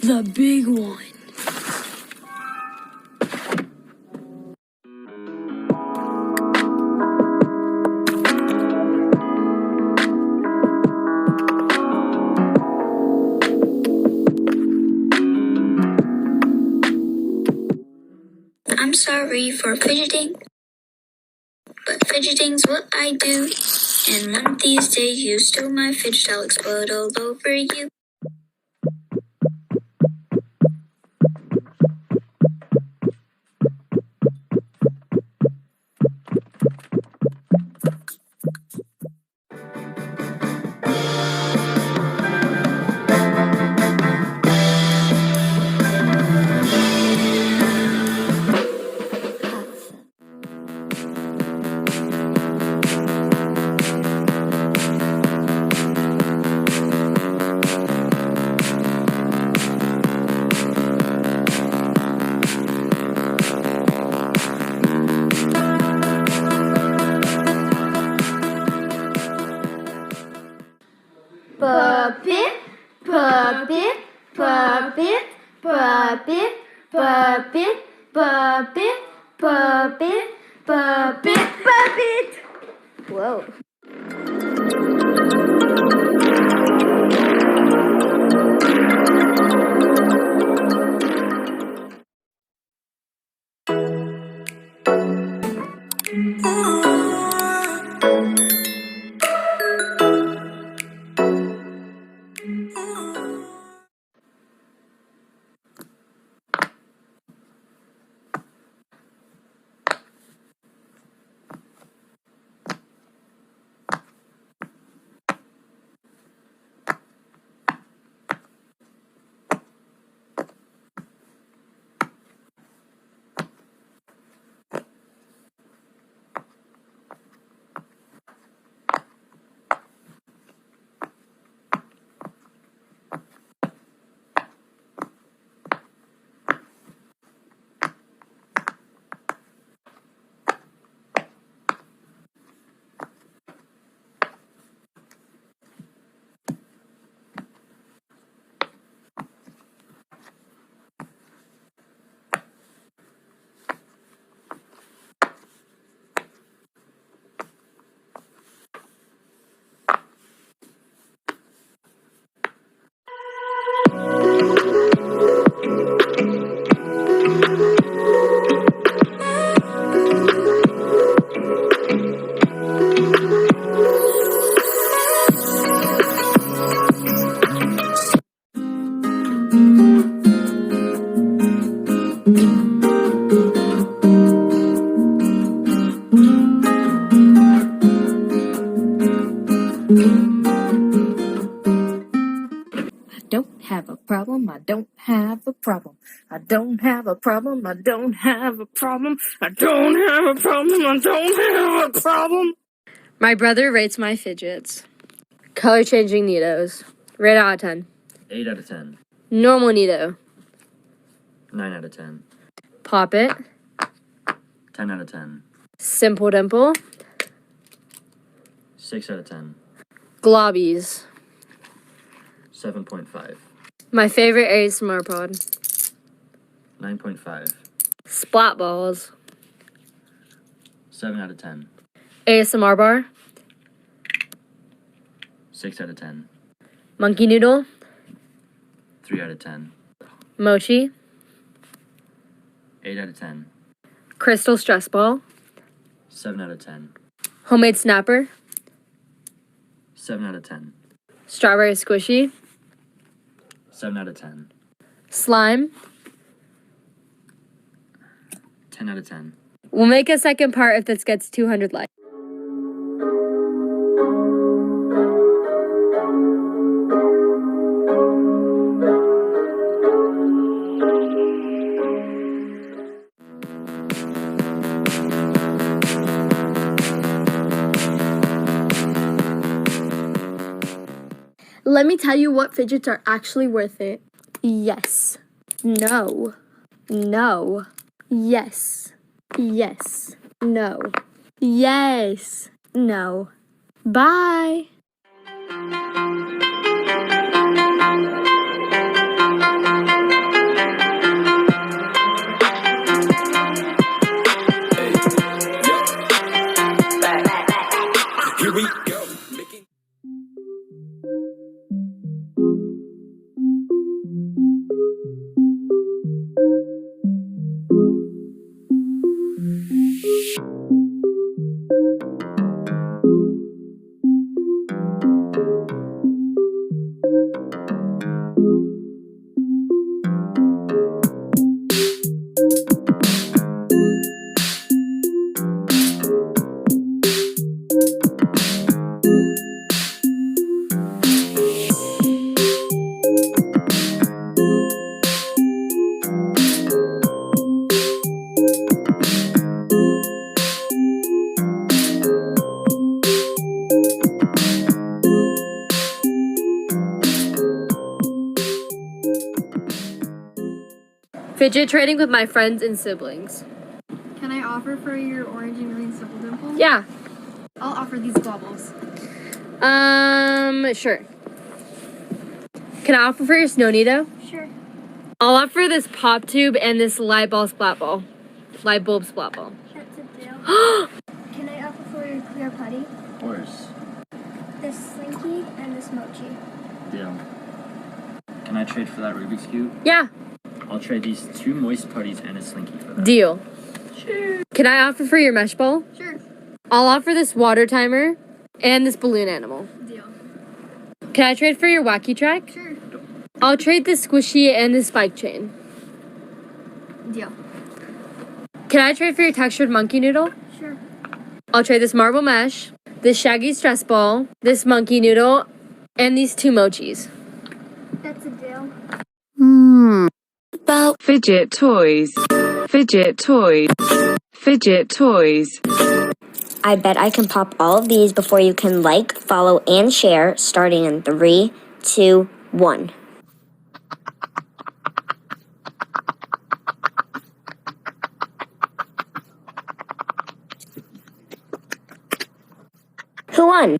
The big one. I'm sorry for fidgeting, but fidgeting's what I do. And one of these days you steal my fidget, I'll explode all over you. Puppet, puppet, puppet, puppet, puppet, puppet, puppet, puppet, puppet. Whoa. I don't have a problem. I don't have a problem. I don't have a problem. I don't have a problem. I don't have a problem. My brother rates my fidgets. Color changing neatos. Rate out of 10. 8 out of 10. Normal neato. 9 out of 10. Pop it. 10 out of 10. Simple dimple. 6 out of 10. Globbies. 7.5. My favorite ASMR pod. 9.5. Splat balls. 7 out of 10. ASMR bar. 6 out of 10. Monkey noodle. 3 out of 10. Mochi. 8 out of 10. Crystal stress ball. 7 out of 10. Homemade snapper. 7 out of 10. Strawberry squishy. 7 out of 10. Slime. 10 out of 10. We'll make a second part if this gets 200 likes. Let me tell you what fidgets are actually worth it. Yes. No. No. Yes. Yes. No. Yes. No. Bye. Fidget trading with my friends and siblings. Can I offer for your orange and green Simple Dimple? Yeah. I'll offer these baubles. Sure. Can I offer for your Snow Neato? Sure. I'll offer this pop tube and this light bulb splat ball. Light bulb splat ball. That's a deal. Can I offer for your clear putty? Of course. This Slinky and this Mochi. Deal. Can I trade for that Rubik's Cube? Yeah. I'll trade these 2 moist putties and a Slinky for that. Deal. Sure. Can I offer for your mesh ball? Sure. I'll offer this water timer and this balloon animal. Deal. Can I trade for your wacky track? Sure. I'll trade this squishy and this spike chain. Deal. Can I trade for your textured monkey noodle? Sure. I'll trade this marble mesh, this shaggy stress ball, this monkey noodle, and these 2 mochis. That's a deal. About Fidget toys. Fidget toys. Fidget toys. I bet I can pop all of these before you can like, follow, and share, starting in 3, 2, 1. Who won?